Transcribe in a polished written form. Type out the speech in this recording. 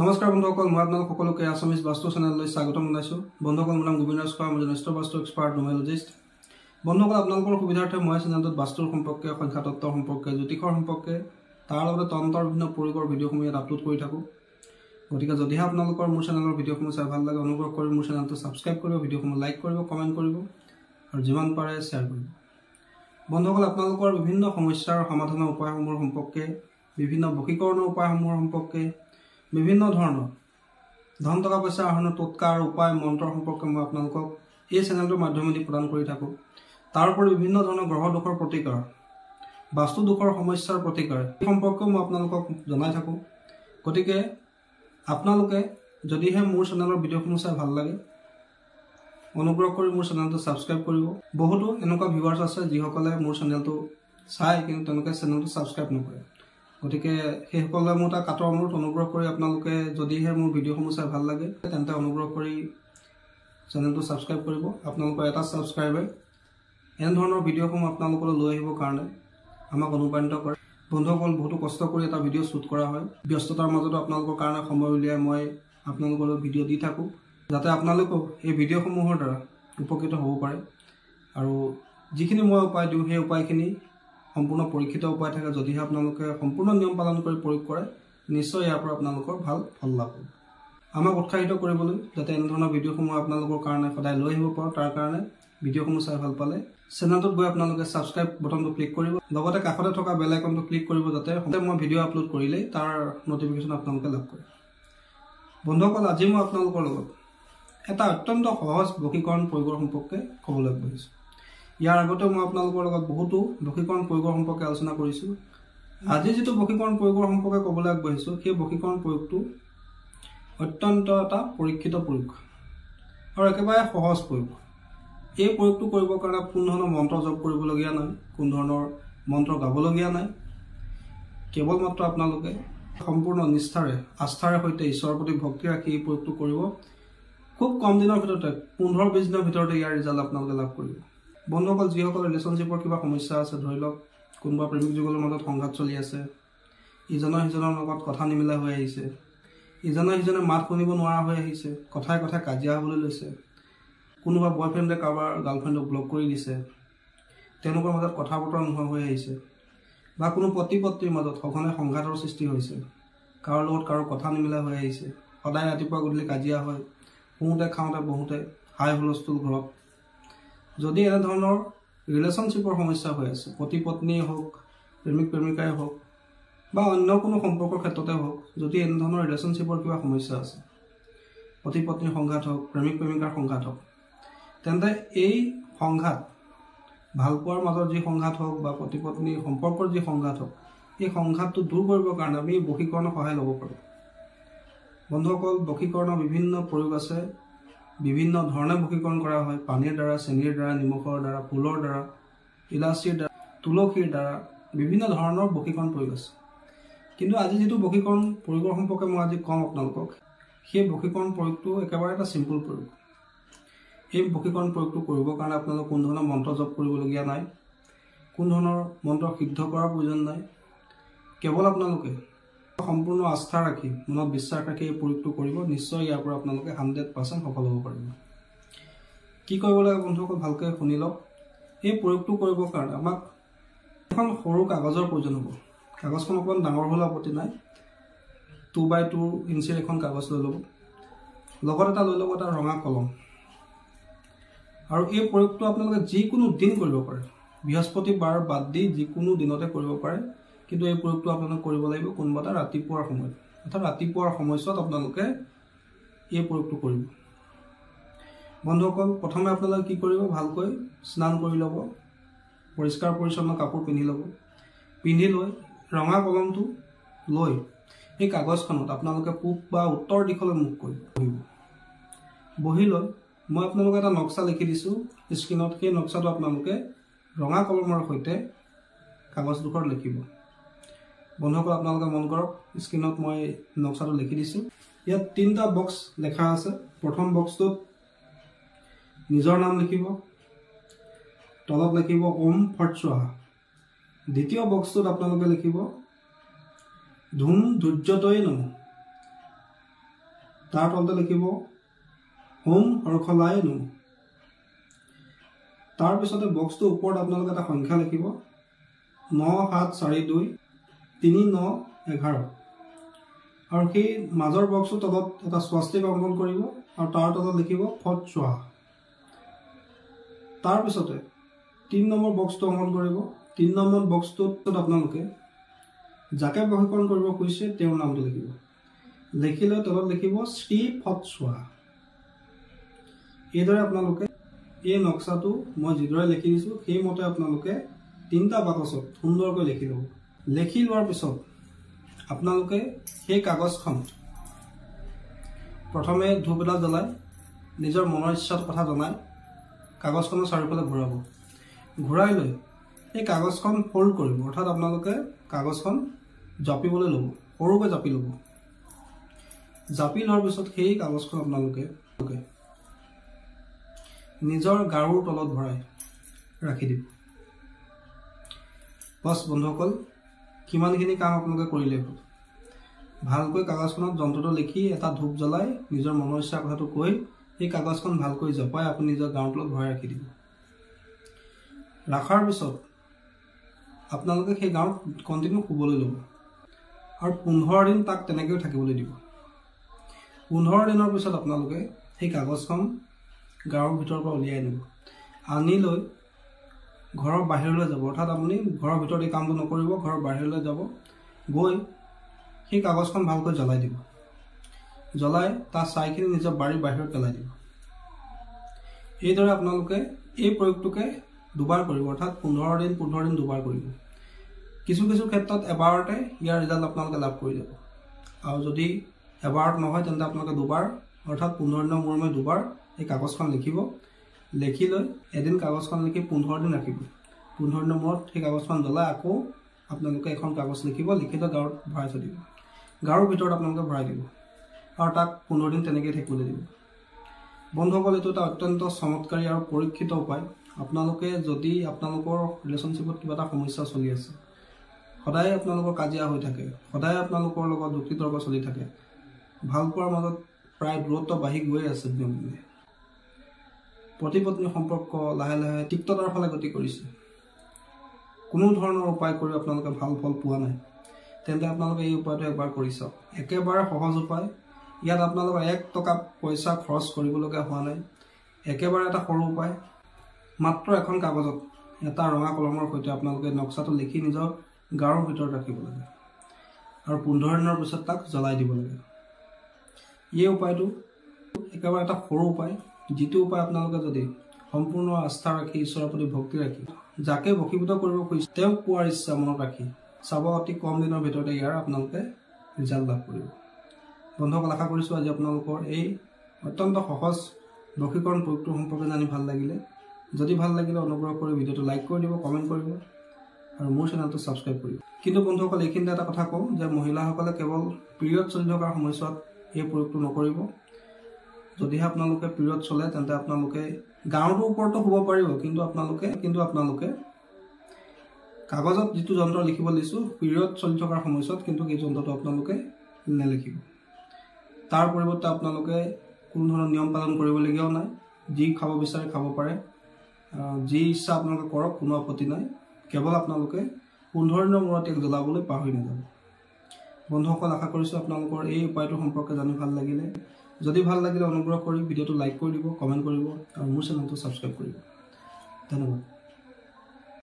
নমস্কাৰ বন্ধুসকল, মই আপোনালোক সকলোকে আছামিজ বাস্তু চেনেললৈ স্বাগতম জনাইছোঁ। বন্ধুসকল, মোৰ নাম গোবিন্দ ৰাজখোৱা, মই জ্যেষ্ঠ বাস্তু এক্সপাৰ্ট নুমেৰলজিষ্ট। বন্ধুসকল, আপোনালোকৰ সুবিধাৰ্থে মই চেনেলটোত বাস্তুৰ সম্পৰ্কে, সংখ্যাতত্বৰ সম্পৰ্কে, জ্যোতিষৰ সম্পৰ্কে, তাৰ লগতে তন্ত্ৰৰ বিভিন্ন প্ৰয়োগৰ ভিডিঅ'সমূহ ইয়াত আপলোড কৰি থাকোঁ। গতিকে যদিহে আপোনালোকৰ মোৰ চেনেলৰ ভিডিঅ'সমূহ চাই ভাল লাগে, অনুগ্ৰহ কৰি মোৰ চেনেলটো ছাবস্ক্ৰাইব কৰিব, ভিডিঅ'সমূহ লাইক কৰিব, কমেণ্ট কৰিব আৰু যিমান পাৰে শ্বেয়াৰ কৰিব। বন্ধুসকল, আপোনালোকৰ বিভিন্ন সমস্যাৰ সমাধানৰ উপায়সমূহৰ সম্পৰ্কে, বিভিন্ন বশীকৰণৰ উপায়সমূহৰ সম্পৰ্কে, বিভিন্ন ধৰণৰ ধন টকা পইচা আহৰণৰ টোটকা আৰু উপায় মন্ত্ৰৰ সম্পৰ্কে মই আপোনালোকক এই চেনেলটোৰ মাধ্যমেদি প্ৰদান কৰি থাকোঁ। তাৰ উপৰি বিভিন্ন ধৰণৰ গ্ৰহ দোষৰ প্ৰতিকাৰ, বাস্তু দোষৰ সমস্যাৰ প্ৰতিকাৰ এই সম্পৰ্কেও মই আপোনালোকক জনাই থাকোঁ। গতিকে আপোনালোকে যদিহে মোৰ চেনেলৰ ভিডিঅ'সমূহ চাই ভাল লাগে, অনুগ্ৰহ কৰি মোৰ চেনেলটো ছাবস্ক্ৰাইব কৰিব। বহুতো এনেকুৱা ভিউৱাৰ্ছ আছে যিসকলে মোৰ চেনেলটো চায় কিন্তু তেওঁলোকে চেনেলটো ছাবস্ক্ৰাইব নকৰে। গতিকে সেইসকলে মোৰ এটা কাটৰ অনুৰোধ, অনুগ্ৰহ কৰি আপোনালোকে যদিহে মোৰ ভিডিঅ'সমূহ চাই ভাল লাগে তেন্তে অনুগ্ৰহ কৰি চেনেলটো ছাবস্ক্ৰাইব কৰিব। আপোনালোকৰ এটা ছাবস্ক্ৰাইবে এনেধৰণৰ ভিডিঅ'সমূহ আপোনালোকলৈ লৈ আহিবৰ কাৰণে আমাক অনুপ্ৰাণিত কৰে। বন্ধুসকল, বহুতো কষ্ট কৰি এটা ভিডিঅ' শ্বুট কৰা হয়। ব্যস্ততাৰ মাজতো আপোনালোকৰ কাৰণে সময় উলিয়াই মই আপোনালোকলৈ ভিডিঅ' দি থাকোঁ, যাতে আপোনালোকেও এই ভিডিঅ'সমূহৰ দ্বাৰা উপকৃত হ'ব পাৰে। আৰু যিখিনি মই উপায় দিওঁ সেই উপায়খিনি সম্পূৰ্ণ পৰীক্ষিত উপায় থাকে। যদিহে আপোনালোকে সম্পূৰ্ণ নিয়ম পালন কৰি প্ৰয়োগ কৰে, নিশ্চয় ইয়াৰ পৰা আপোনালোকৰ ভাল ফল লাভ হ'ব। আমাক উৎসাহিত কৰিবলৈ যাতে এনেধৰণৰ ভিডিঅ'সমূহ আপোনালোকৰ কাৰণে সদায় লৈ আহিব পাৰোঁ, তাৰ কাৰণে ভিডিঅ'সমূহ চাই ভাল পালে চেনেলটোত গৈ আপোনালোকে ছাবস্ক্ৰাইব বটনটো ক্লিক কৰিব, লগতে কাষতে থকা বেল আইকনটো ক্লিক কৰিব, যাতে মই ভিডিঅ' আপলোড কৰিলেই তাৰ নটিফিকেশ্যন আপোনালোকে লাভ কৰে। বন্ধুসকল, আজি মই আপোনালোকৰ লগত এটা অত্যন্ত সহজ বশীকৰণ প্ৰয়োগৰ সম্পৰ্কে ক'বলৈ আগবাঢ়িছোঁ। ইয়াৰ আগতে মই আপোনালোকৰ লগত বহুতো বশীকৰণ প্ৰয়োগৰ সম্পৰ্কে আলোচনা কৰিছোঁ। আজি যিটো বশীকৰণ প্ৰয়োগৰ সম্পৰ্কে ক'বলৈ আগবাঢ়িছোঁ, সেই বশীকৰণ প্ৰয়োগটো অত্যন্ত এটা পৰীক্ষিত প্ৰয়োগ আৰু একেবাৰে সহজ প্ৰয়োগ। এই প্ৰয়োগটো কৰিবৰ কাৰণে কোনো ধৰণৰ মন্ত্ৰ জপ কৰিবলগীয়া নাই, কোনো ধৰণৰ মন্ত্ৰ গাবলগীয়া নাই। কেৱল মাত্ৰ আপোনালোকে সম্পূৰ্ণ নিষ্ঠাৰে, আস্থাৰে সৈতে ঈশ্বৰৰ প্ৰতি ভক্তি ৰাখি এই প্ৰয়োগটো কৰিব। খুব কম দিনৰ ভিতৰতে 15-20 দিনৰ ভিতৰতে ইয়াৰ ৰিজাল্ট আপোনালোকে লাভ কৰিব। বন্ধুসকল, যিসকল ৰিলেশ্যনশ্বিপৰ কিবা সমস্যা আছে, ধৰি লওক কোনোবা প্ৰেমিক যুগলৰ মাজত সংঘাত চলি আছে, ইজনৰ সিজনৰ লগত কথা নিমিলা হৈ আহিছে, ইজনে সিজনে মাত শুনিব নোৱাৰা হৈ আহিছে, কথাই কথাই কাজিয়া হ'বলৈ লৈছে, কোনোবা বয়ফ্ৰেণ্ডে কাৰোবাৰ গাৰ্লফ্ৰেণ্ডক ব্লক কৰি দিছে, তেওঁলোকৰ মাজত কথা বতৰা নোহোৱা হৈ আহিছে, বা কোনো পতি পত্নীৰ মাজত সঘনাই সংঘাতৰ সৃষ্টি হৈছে, কাৰো লগত কাৰো কথা নিমিলা হৈ আহিছে, সদায় ৰাতিপুৱা গধূলি কাজিয়া হয়, শুওঁতে খাওঁতে বহুতে হাই হুলস্থুল ঘৰত। যদি এনেধৰণৰ ৰিলেশ্যনশ্বিপৰ সমস্যা হৈ আছে, পতি পত্নীয়ে হওক, প্ৰেমিক প্ৰেমিকাই হওক বা অন্য কোনো সম্পৰ্কৰ ক্ষেত্ৰতে হওক, যদি এনেধৰণৰ ৰিলেশ্যনশ্বিপৰ কিবা সমস্যা আছে, পতি পত্নীৰ সংঘাত হওক, প্ৰেমিক প্ৰেমিকাৰ সংঘাত হওক, তেন্তে এই সংঘাত, ভালপোৱাৰ মাজত যি সংঘাত হওক বা পতি পত্নীৰ সম্পৰ্কৰ যি সংঘাত হওক, এই সংঘাতটো দূৰ কৰিবৰ কাৰণে আমি বশীকৰণৰ সহায় ল'ব পাৰোঁ। বন্ধুসকল, বশীকৰণৰ বিভিন্ন প্ৰয়োগ আছে, বিভিন্ন ধৰণে বশীকৰণ কৰা হয়। পানীৰ দ্বাৰা, চেনিৰ দ্বাৰা, নিমখৰ দ্বাৰা, ফুলৰ দ্বাৰা, ইলাচীৰ দ্বাৰা, তুলসীৰ দ্বাৰা, বিভিন্ন ধৰণৰ বশীকৰণ প্ৰয়োগ আছে। কিন্তু আজি যিটো বশীকৰণ প্ৰয়োগৰ সম্পৰ্কে মই আজি ক'ম আপোনালোকক, সেই বশীকৰণ প্ৰয়োগটো একেবাৰে এটা চিম্পুল প্ৰয়োগ। এই বশীকৰণ প্ৰয়োগটো কৰিবৰ কাৰণে আপোনালোক কোনো ধৰণৰ মন্ত্ৰ জপ কৰিবলগীয়া নাই, কোনো ধৰণৰ মন্ত্ৰ সিদ্ধ কৰাৰ প্ৰয়োজন নাই। কেৱল আপোনালোকে সম্পূৰ্ণ আস্থা ৰাখি, মনত বিশ্বাস ৰাখি এই প্ৰয়োগটো কৰিব, নিশ্চয় ইয়াৰ পৰা আপোনালোকে 100% সফল হ'ব পাৰিব। কি কৰিব লাগে বন্ধুসকল, ভালকৈ শুনি লওক। এই প্ৰয়োগটো কৰিবৰ কাৰণে আমাক এখন সৰু কাগজৰ প্ৰয়োজন হ'ব। কাগজখন অকণমান ডাঙৰ হ'লে আপত্তি নাই, 2x2 ইঞ্চিৰ এখন কাগজ লৈ ল'ব। লগত এটা লৈ ল'ব এটা ৰঙা কলম। আৰু এই প্ৰয়োগটো আপোনালোকে যিকোনো দিন কৰিব পাৰে, বৃহস্পতিবাৰ বাদ দি যিকোনো দিনতে কৰিব পাৰে। কিন্তু এই প্ৰয়োগটো আপোনালোকে কৰিব লাগিব কোনোবা এটা ৰাতিপুৱাৰ সময়ত, অৰ্থাৎ ৰাতিপুৱাৰ সময়ছোৱাত আপোনালোকে এই প্ৰয়োগটো কৰিব। বন্ধুসকল, প্ৰথমে আপোনালোকে কি কৰিব, ভালকৈ স্নান কৰি ল'ব, পৰিষ্কাৰ পৰিচ্ছন্ন কাপোৰ পিন্ধি ল'ব। পিন্ধি লৈ ৰঙা কলমটো লৈ এই কাগজখনত আপোনালোকে পূব বা উত্তৰ দিশলৈ মুখ কৰি বহিব। বহি লৈ মই আপোনালোকে এটা নক্সা লিখি দিছোঁ স্ক্ৰীণত, সেই নক্সাটো আপোনালোকে ৰঙা কলমৰ সৈতে কাগজডোখৰত লিখিব। বন্ধুসকল, আপোনালোকে মন কৰক, স্ক্ৰীণত মই নক্সাটো লিখি দিছোঁ। ইয়াত 3টা বক্স লেখা আছে। প্ৰথম বক্সটোত নিজৰ নাম লিখিব, তলত লিখিব ওম ফট স্বাহা। দ্বিতীয় বক্সটোত আপোনালোকে লিখিব ধূম ধূৰ্যতয়ে নমঃ। তাৰ তলতে লিখিব হোম হৰখলাই নুম। তাৰ পিছতে বক্সটোৰ ওপৰত আপোনালোকে এটা সংখ্যা লিখিব 9742 3911 আৰু সেই মাজৰ বক্সটোৰ তলত এটা স্বস্তিক অংকন কৰিব আৰু তাৰ তলত লিখিব ফটছোৱা। তাৰ পিছতে 3 নম্বৰ বক্সটো অংকন কৰিব। 3 নম্বৰ বক্সটোত আপোনালোকে যাকে প্ৰশিক্ষণ কৰিব খুজিছে তেওঁৰ নামটো লিখিব। লিখি লৈ তলত লিখিব শ্ৰী ফটছোৱা। এইদৰে আপোনালোকে এই নক্সাটো মই যিদৰে লিখি দিছোঁ সেইমতে আপোনালোকে 3টা বাকচত সুন্দৰকৈ লিখি ল'ব। লিখি লোৱাৰ পিছত আপোনালোকে সেই কাগজখন প্ৰথমে ধূপ এডাল জ্বলাই নিজৰ মনৰ ইচ্ছাৰ কথা জনাই কাগজখনৰ চাৰিওফালে ঘূৰাব। ঘূৰাই লৈ এই কাগজখন ফল্ড কৰিব, অৰ্থাৎ আপোনালোকে কাগজখন জাপিবলৈ ল'ব, সৰুকৈ জাপি ল'ব। জাপি লোৱাৰ পিছত সেই কাগজখন আপোনালোকে নিজৰ গাৰুৰ তলত ভৰাই ৰাখি দিব। বছ বন্ধুসকল, কিমানখিনি কাম আপোনালোকে কৰিলে হ'ল। ভালকৈ কাগজখনত যন্ত্ৰটো লিখি এটা ধূপ জ্বলাই নিজৰ মনৰ ইচ্ছাৰ কথাটো কৈ এই কাগজখন ভালকৈ জপাই আপুনি নিজৰ গাৰুৰ তলত ভৰাই ৰাখি দিব। ৰাখাৰ পিছত আপোনালোকে সেই গাঁৱত কণ্টিনিউ শুবলৈ ল'ব আৰু 15 দিন তাক তেনেকৈ থাকিবলৈ দিব। 15 দিনৰ পিছত আপোনালোকে সেই কাগজখন গাঁৱৰ ভিতৰৰ পৰা উলিয়াই আনিব। আনি লৈ ঘৰৰ বাহিৰলৈ যাব, অৰ্থাৎ আপুনি ঘৰৰ ভিতৰত এই কামটো নকৰিব, ঘৰৰ বাহিৰলৈ যাব। গৈ সেই কাগজখন ভালকৈ জ্বলাই দিব। জ্বলাই তাৰ ছাইখিনি নিজৰ বাৰীৰ বাহিৰত পেলাই দিব। এইদৰে আপোনালোকে এই প্ৰয়োগটোকে দুবাৰ কৰিব, অৰ্থাৎ 15 দিন দুবাৰ কৰিব। কিছু কিছু ক্ষেত্ৰত এবাৰতে ইয়াৰ ৰিজাল্ট আপোনালোকে লাভ কৰি যাব। আৰু যদি এবাৰত নহয় তেন্তে আপোনালোকে দুবাৰ, অৰ্থাৎ 15 দিনৰ মূৰে মূৰে দুবাৰ এই কাগজখন লিখিব। লিখি লৈ এদিন কাগজখন লিখি 15 দিন ৰাখিব। 15 দিনৰ মূৰত সেই কাগজখন জ্বলাই আকৌ আপোনালোকে এখন কাগজ লিখিব, লিখি লৈ গাঁৱত ভৰাই থৈ দিব। গাঁৱৰ ভিতৰত আপোনালোকে ভৰাই দিব আৰু তাক 15 দিন তেনেকৈ থাকিবলৈ দিব। বন্ধুসকল, এইটো এটা অত্যন্ত চমৎকাৰী আৰু পৰীক্ষিত উপায়। আপোনালোকে যদি আপোনালোকৰ ৰিলেশ্যনশ্বিপত কিবা এটা সমস্যা চলি আছে, সদায় আপোনালোকৰ কাজিয়া হৈ থাকে, সদায় আপোনালোকৰ লগত যুক্তি তৰ্ক চলি থাকে, ভালপোৱাৰ মাজত প্ৰায় দূৰত্ব বাঢ়ি গৈ আছে, দিনক দিনে পতি পত্নী সম্পৰ্ক লাহে লাহে তিক্ততাৰ ফালে গতি কৰিছে, কোনো ধৰণৰ উপায় কৰি আপোনালোকে ভাল ফল পোৱা নাই, তেন্তে আপোনালোকে এই উপায়টো এবাৰ কৰি চাওক। একেবাৰে সহজ উপায়। ইয়াত আপোনালোকৰ 1 টকা পইচা খৰচ কৰিবলগীয়া হোৱা নাই। একেবাৰে এটা সৰু উপায়। মাত্ৰ এখন কাগজত এটা ৰঙা কলমৰ সৈতে আপোনালোকে নক্সাটো লিখি নিজৰ গাঁৱৰ ভিতৰত ৰাখিব লাগে আৰু 15 দিনৰ পিছত তাক জ্বলাই দিব লাগে। এই উপায়টো একেবাৰে এটা সৰু উপায়, যিটো উপায় আপোনালোকে যদি সম্পূৰ্ণ আস্থা ৰাখি ঈশ্বৰৰ প্ৰতি ভক্তি ৰাখি যাকে বশীভূত কৰিব খুজিছে তেওঁক পোৱাৰ ইচ্ছা মনত ৰাখি চাব, অতি কম দিনৰ ভিতৰতে ইয়াৰ আপোনালোকে ৰিজাল্ট লাভ কৰিব। বন্ধুসকল, আশা কৰিছোঁ আজি আপোনালোকৰ এই অত্যন্ত সহজ বশীকৰণ প্ৰয়োগটোৰ সম্পৰ্কে জানি ভাল লাগিলে। যদি ভাল লাগিলে অনুগ্ৰহ কৰি ভিডিঅ'টো লাইক কৰি দিব, কমেণ্ট কৰিব আৰু মোৰ চেনেলটো ছাবস্ক্ৰাইব কৰিব। কিন্তু বন্ধুসকল, এইখিনিতে এটা কথা কওঁ যে মহিলাসকলে কেৱল পিৰিয়ড চলি থকাৰ সময়ছোৱাত এই প্ৰয়োগটো নকৰিব। যদিহে আপোনালোকে পিৰিয়ড চলে তেন্তে আপোনালোকে গাঁৱটোৰ ওপৰতো শুব পাৰিব, কিন্তু আপোনালোকে কাগজত যিটো যন্ত্ৰ লিখিব দিছোঁ পিৰিয়ড চলি থকাৰ সময়ছোৱাত কিন্তু এই যন্ত্ৰটো আপোনালোকে নেলিখিব। তাৰ পৰিৱৰ্তে আপোনালোকে কোনো ধৰণৰ নিয়ম পালন কৰিবলগীয়াও নাই। যি খাব বিচাৰে খাব পাৰে, যি ইচ্ছা আপোনালোকে কৰক, কোনো আপত্তি নাই। কেৱল আপোনালোকে 15 দিনৰ মূৰত ইয়াক জ্বলাবলৈ পাহৰি নাযাব। বন্ধুসকল, আশা কৰিছোঁ আপোনালোকৰ এই উপায়টোৰ সম্পৰ্কে জানি ভাল লাগিলে। যদি ভাল লাগিলে অনুগ্ৰহ কৰি ভিডিঅ'টো লাইক কৰি দিব, কমেণ্ট কৰিব আৰু মোৰ চেনেলটো ছাবস্ক্ৰাইব কৰিব। ধন্যবাদ।